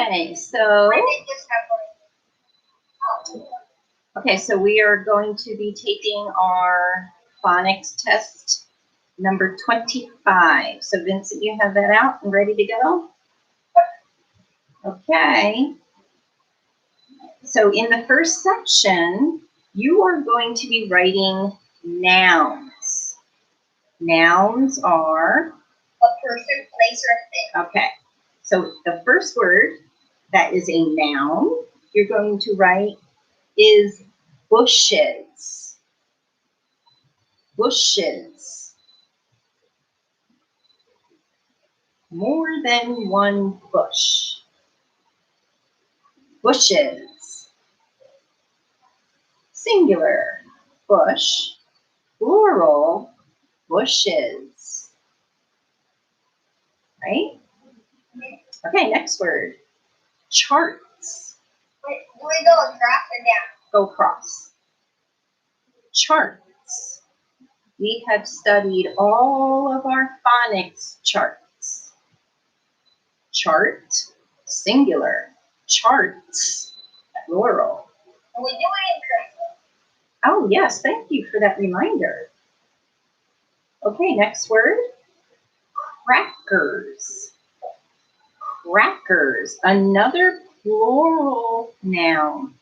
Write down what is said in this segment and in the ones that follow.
Okay, so so we are going to be taking our phonics test number 25. So Vincent, you have that out and ready to go? Okay. So in the first section, you are going to be writing nouns. Nouns are a person, place, or thing. Okay. So the first word that is a noun you're going to write is bushes. Bushes. More than one bush. Bushes. Singular, bush. Plural, bushes. Right? Okay, next word. Charts. Wait, do we go across or down? Go across. Charts. We have studied all of our phonics charts. Chart, singular. Charts, plural. And we do it in cursive. Oh, yes, thank you for that reminder. Okay, next word. Crackers. Crackers, another plural noun.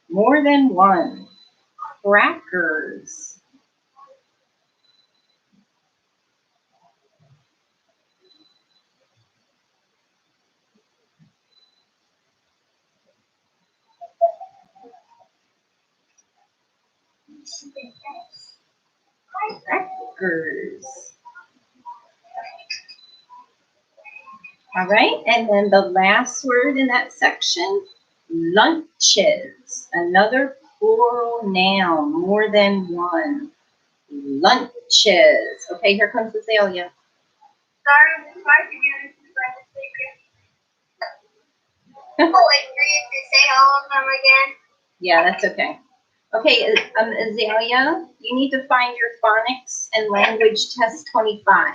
More than one. Crackers. Crackers. All right, and then the last word in that section, lunches. Another plural noun, more than one. Lunches. Okay, here comes Azalea. Sorry to do this, but oh, wait for you to say all of them again. Yeah, that's okay. Okay, Azalea, you need to find your phonics and language test 25.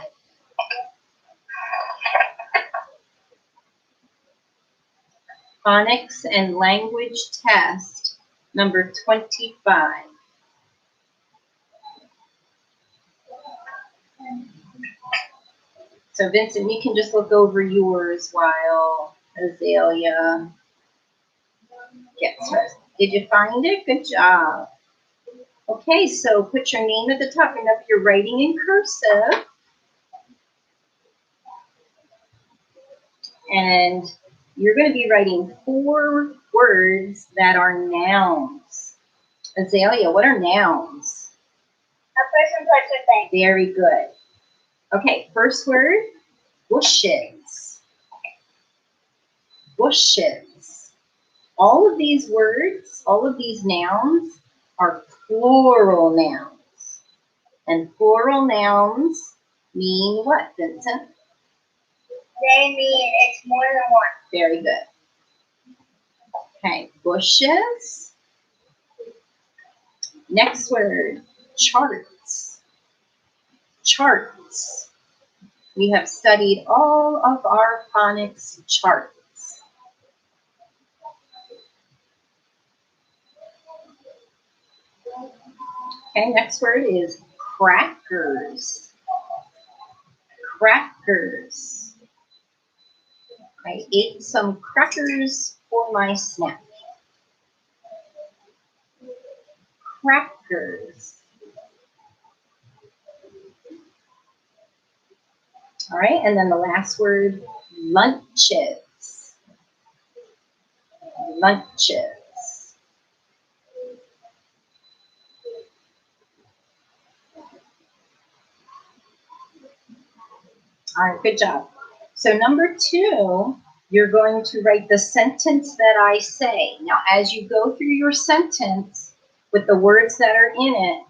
Phonics and language test number 25. So Vincent, you can just look over yours while Azalea gets hers. Did you find it? Good job. Okay, so put your name at the top. Remember, you're writing in cursive. And you're going to be writing 4 words that are nouns. Azalea, what are nouns? A person, place, or thing. Very good. Okay, first word, bushes. Bushes. All of these words, all of these nouns are plural nouns. And plural nouns mean what, Vincent? They mean it's more than one. Very good. Okay, bushes. Next word, charts. Charts. We have studied all of our phonics charts. Okay, next word is crackers. Crackers. I ate some crackers for my snack. Crackers. All right, and then the last word, lunches. Lunches. All right, good job. So number 2, you're going to write the sentence that I say. Now, as you go through your sentence with the words that are in it,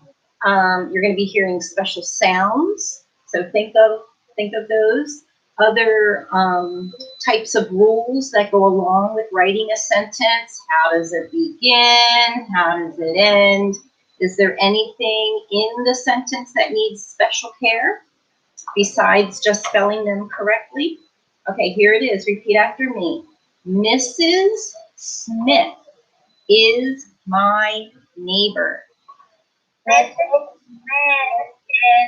you're going to be hearing special sounds. So think of those. Other types of rules that go along with writing a sentence. How does it begin? How does it end? Is there anything in the sentence that needs special care besides just spelling them correctly? Okay, here it is. Repeat after me. Mrs. Smith is my neighbor. Mrs. Smith is my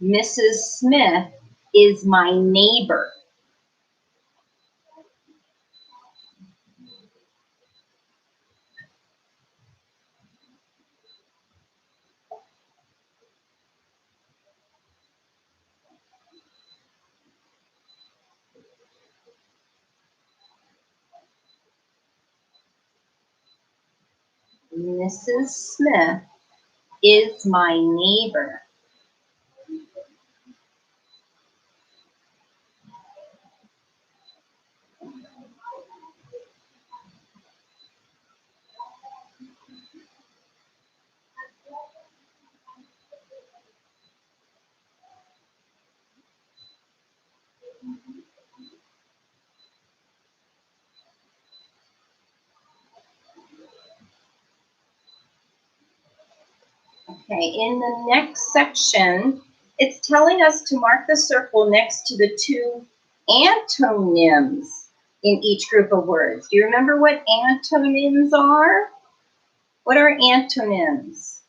Mrs. Smith is my neighbor. Mrs. Smith is my neighbor. Okay, in the next section, it's telling us to mark the circle next to the two antonyms in each group of words. Do you remember what antonyms are? What are antonyms?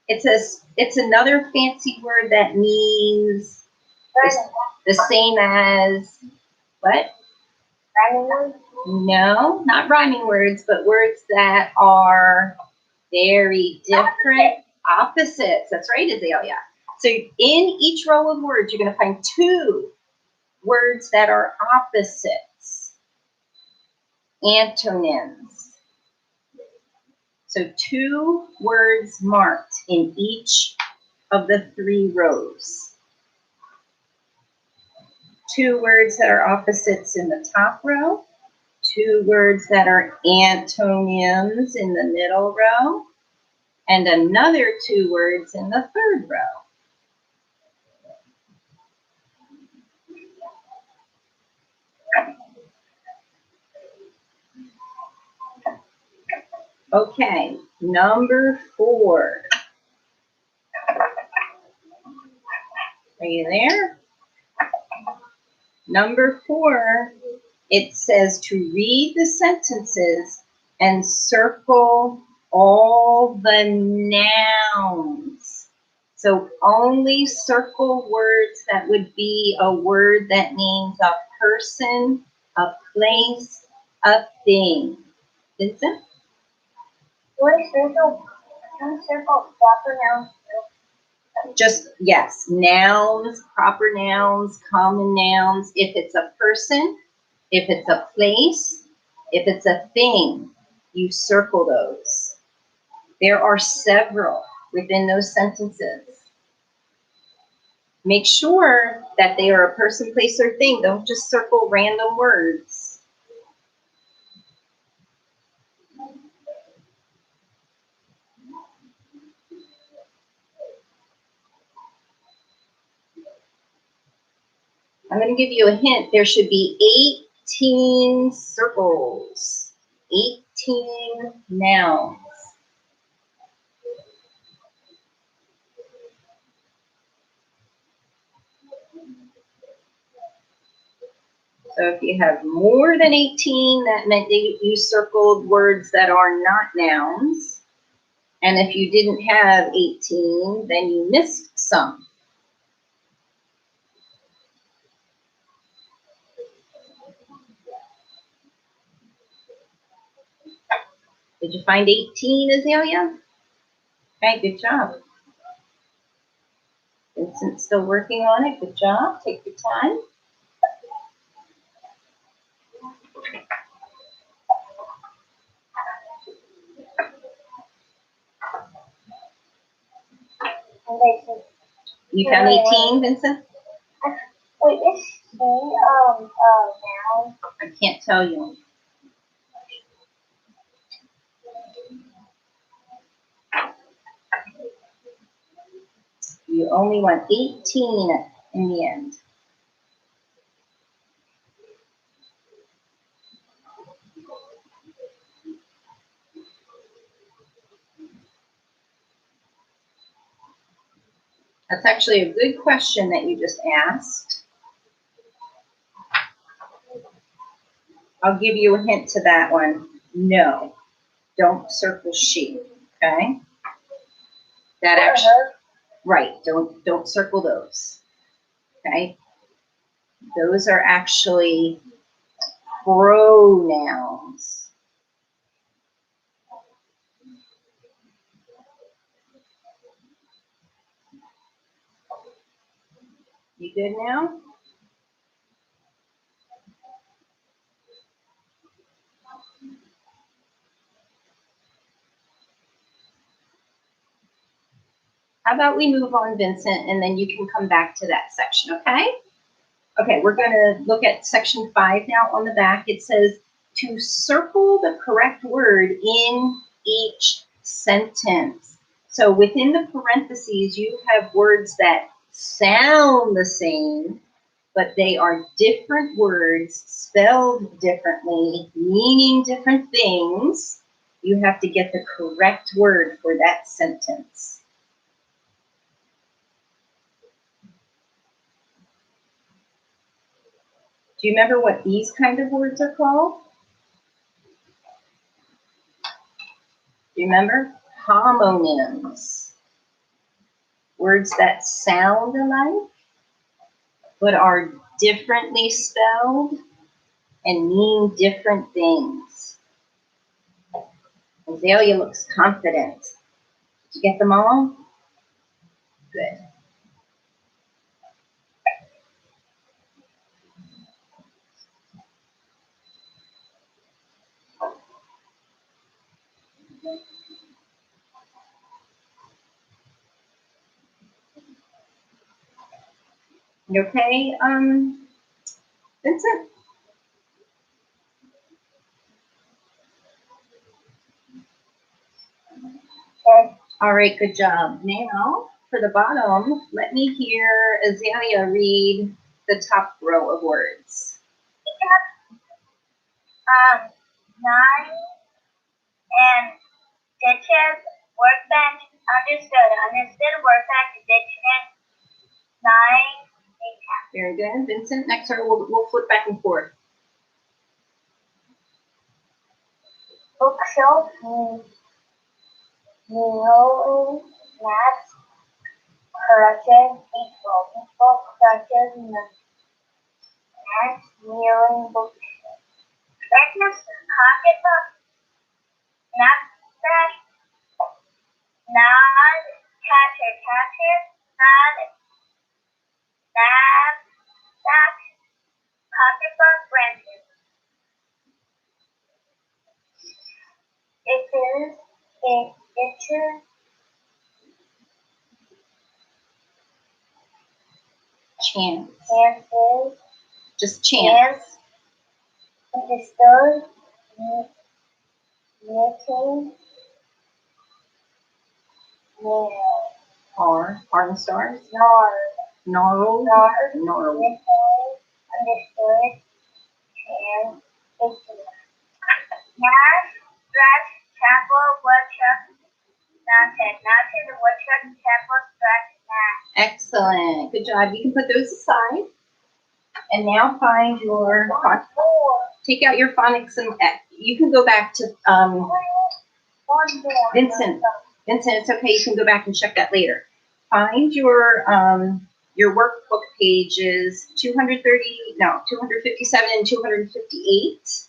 It's another fancy word that means the same as what? rhyming word. No, not rhyming words, but words that are very different. Opposites. That's right, Azalea. So in each row of words, you're going to find two words that are opposites. Antonyms. So two words marked in each of the three rows. Two words that are opposites in the top row. Two words that are antonyms in the middle row. And another two words in the third row. Okay, number 4. Are you there? Number 4, it says to read the sentences and circle all the nouns. So only circle words that would be a word that means a person, a place, a thing. Vincent? What is circle? Circle proper nouns. Just, yes, nouns, proper nouns, common nouns. If it's a person, if it's a place, if it's a thing, you circle those. There are several within those sentences. Make sure that they are a person, place, or thing. Don't just circle random words. I'm going to give you a hint. There should be 18 circles, 18 nouns. So if you have more than 18, that meant that you circled words that are not nouns. And if you didn't have 18, then you missed some. Did you find 18, Azalea? Okay, good job. Vincent's still working on it. Good job. Take your time. You found 18, Vincent? Wait, is she noun? I can't tell you. You only want 18 in the end. That's actually a good question that you just asked. I'll give you a hint to that one. No, don't circle she. Okay? That actually, right, don't circle those. Okay? Those are actually pronouns. You good now? How about we move on, Vincent, and then you can come back to that section, okay? Okay, we're going to look at section 5 now on the back. It says to circle the correct word in each sentence. So within the parentheses, you have words that sound the same, but they are different words, spelled differently, meaning different things. You have to get the correct word for that sentence. Do you remember what these kind of words are called? Do you remember? Homonyms. Words that sound alike, but are differently spelled and mean different things. Azalea looks confident. Did you get them all? Good. You okay, Vincent? Okay. All right, good job. Now, for the bottom, let me hear Azalea read the top row of words. Nine and ditches, workbench, understood. Understood, workbench, ditches, nine, Very good. Vincent, next row, we'll flip back and forth. bookshelf, no, maps, crutches, equal, crutches, maps, kneeling, bookshelf. Breakfast, pocketbook, knapsack, nod, catcher, nod, knapsack, pocketbook, branches. Itches, Chance. chances, Just chance. understood, knitting, nail, R and stars. nard, Gnarled. nard, Gnarled. knitting, understood, and itching. Nash, scratch, chapel, woodchuck, mounted, woodchuck, chapel, scratch, nash. Excellent. Good job. You can put those aside. And now find your, take out your phonics and you can go back to, Vincent, it's okay. You can go back and check that later. Find your workbook pages 257 and 258.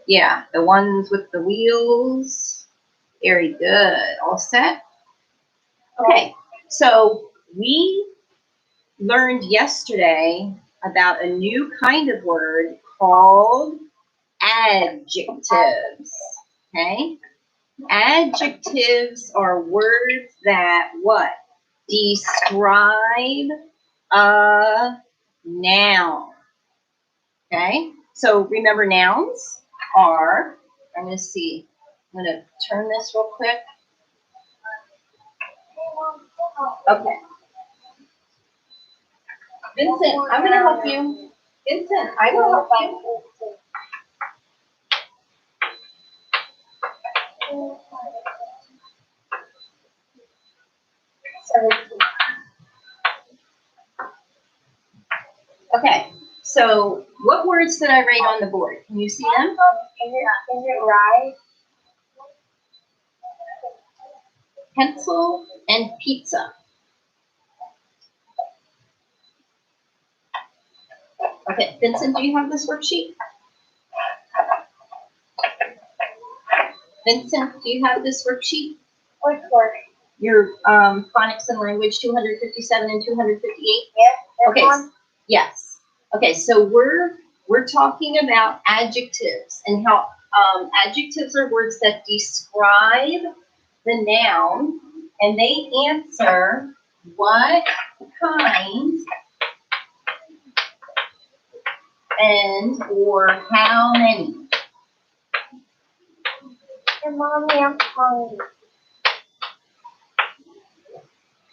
Yeah, the ones with the wheels. Very good. All set? Okay, so we learned yesterday about a new kind of word called adjectives. Okay? Adjectives are words that what? Describe a noun. Okay? So remember nouns are, I'm going to see, I'm going to turn this real quick. Okay. Vincent, I'm going to help you. Vincent, I will help you. Okay, So what words did I write on the board? Can you see them? Is it right? Pencil and pizza. Okay, Vincent, do you have this worksheet? Vincent, do you have this worksheet? Which word? Your phonics and language 257 and 258? Yes. Okay. Yes. Okay, so we're talking about adjectives and how adjectives are words that describe the noun, and they answer what kind and or how many. And Mommy, I'm hungry.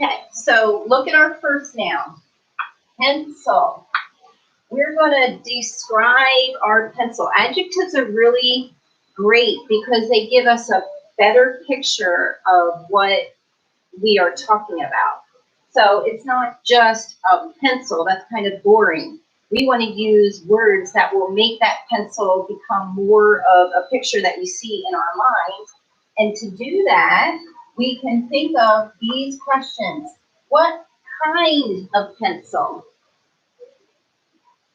Okay, so look at our first noun, pencil. We're going to describe our pencil. Adjectives are really great because they give us a better picture of what we are talking about. So it's not just a pencil, that's kind of boring. We want to use words that will make that pencil become more of a picture that we see in our minds. And to do that, we can think of these questions. What kind of pencil?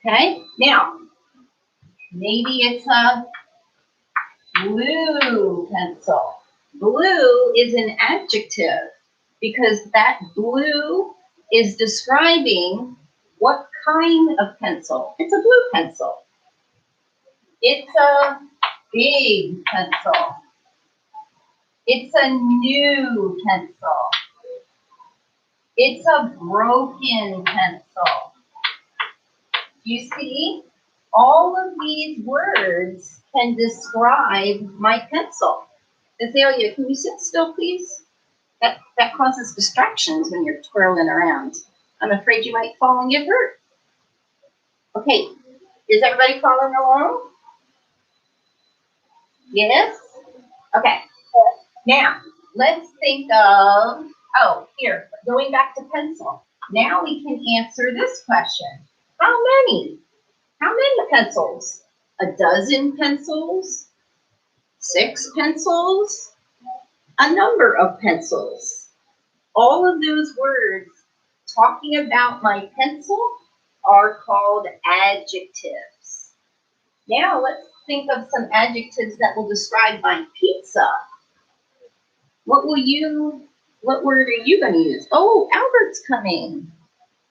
Okay, now, maybe it's a blue pencil. Blue is an adjective because that blue is describing what kind of pencil. It's a blue pencil. It's a big pencil. It's a new pencil. It's a broken pencil. You see, all of these words can describe my pencil. Azalea, can you sit still, please? That causes distractions when you're twirling around. I'm afraid you might fall and get hurt. Okay, is everybody following along? Yes? Okay. Now, let's think of, here, going back to pencil. Now we can answer this question. How many? How many pencils? A dozen pencils? 6 pencils? A number of pencils. All of those words talking about my pencil are called adjectives. Now let's think of some adjectives that will describe my pizza. What word are you going to use? Oh, Albert's coming.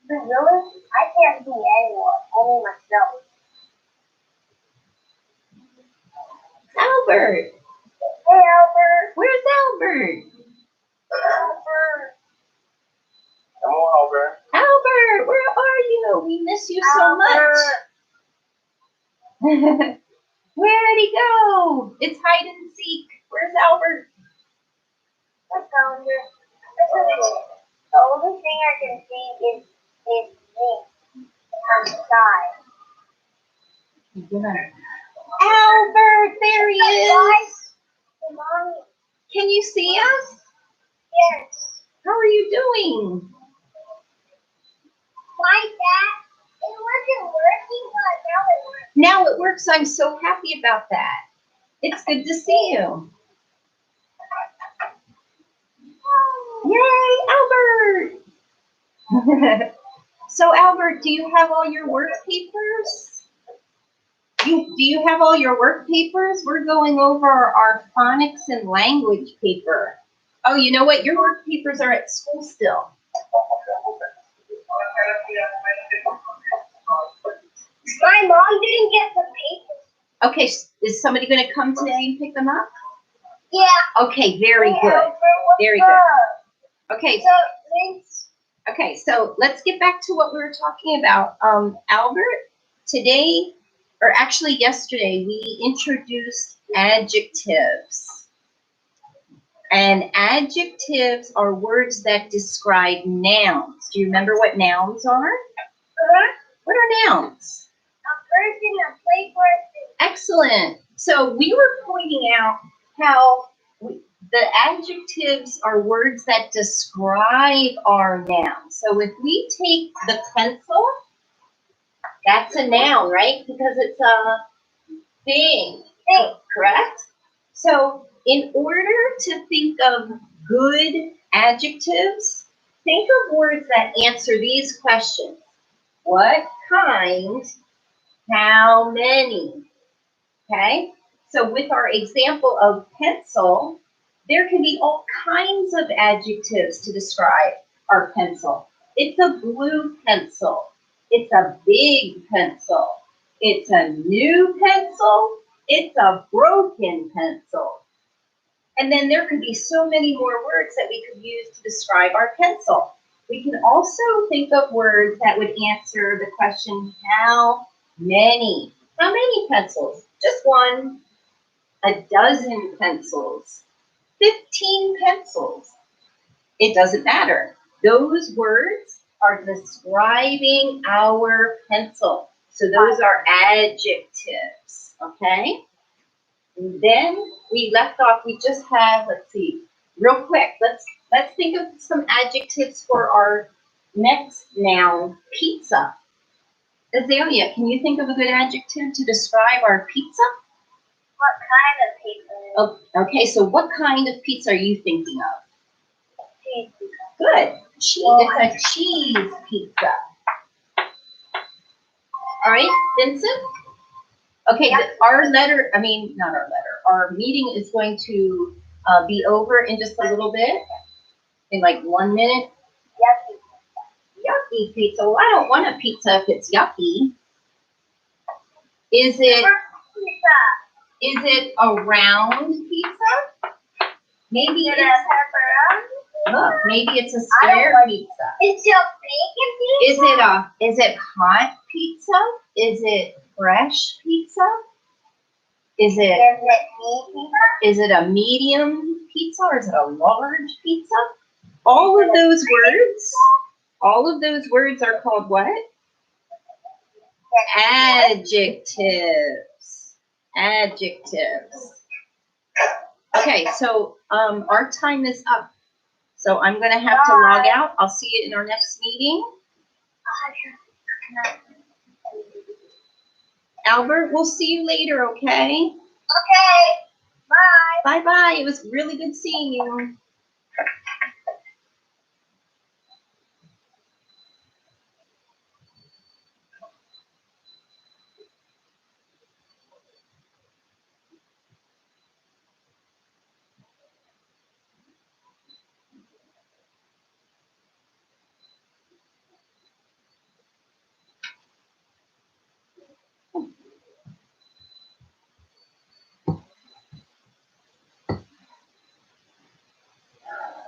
Really? I can't see anyone, only myself. Albert. Hey, Albert. Where's Albert? Albert. Hello, Albert. Albert, where are you? We miss you so much. Where'd he go? It's hide and seek. Where's Albert? What's calendar? The only thing I can see is me on the side. Albert, there he is. Hey, Mommy. Can you see us? Yes. How are you doing? Like that. It wasn't working, but now it works. Now it works. I'm so happy about that. It's good to see you. Yay, Albert! So, Albert, do you have all your work papers? Do you have all your work papers? We're going over our phonics and language paper. Oh, you know what? Your work papers are at school still. My mom didn't get the papers. Okay, is somebody going to come today and pick them up? Yeah. Okay, very Hey, good. Albert, what's Very up? good. Okay, So, thanks. okay, so let's get back to what we were talking about. Albert, today, or actually yesterday, we introduced adjectives. And adjectives are words that describe nouns. Do you remember what nouns are? What are nouns? A person, a place, or a thing. Excellent. So we were pointing out how the adjectives are words that describe our nouns. So if we take the pencil, That's a noun, right? Because it's a thing, correct? So in order to think of good adjectives, think of words that answer these questions. What kind? How many? Okay? So with our example of pencil, there can be all kinds of adjectives to describe our pencil. It's a blue pencil. It's a big pencil. It's a new pencil. It's a broken pencil. And then there could be so many more words that we could use to describe our pencil. We can also think of words that would answer the question, how many? How many pencils? Just one. A dozen pencils. 15 pencils. It doesn't matter. Those words are describing our pencil. So those are adjectives, okay? And then we left off, we just have, let's see, real quick, let's think of some adjectives for our next noun, pizza. Azalea, can you think of a good adjective to describe our pizza? What kind of pizza? Oh, okay, so what kind of pizza are you thinking of? Cheese. Good. It's a cheese pizza. All right, Vincent? Okay, Yep. our meeting is going to be over in just a little bit, in like 1 minute. Yucky. Yucky pizza. Well, I don't want a pizza if it's yucky. Is it a round pizza? Maybe Is it it's a pepperoni? look, maybe it's a square pizza. It's your bacon pizza? Is it hot pizza? Is it fresh pizza? Is it Is it meat pizza? is it a medium pizza or is it a large pizza? All of those words are called what? Adjectives. Adjectives. Okay, so our time is up. So I'm going to have to log out. I'll see you in our next meeting. Albert, we'll see you later, okay? Okay. Bye. Bye-bye. It was really good seeing you.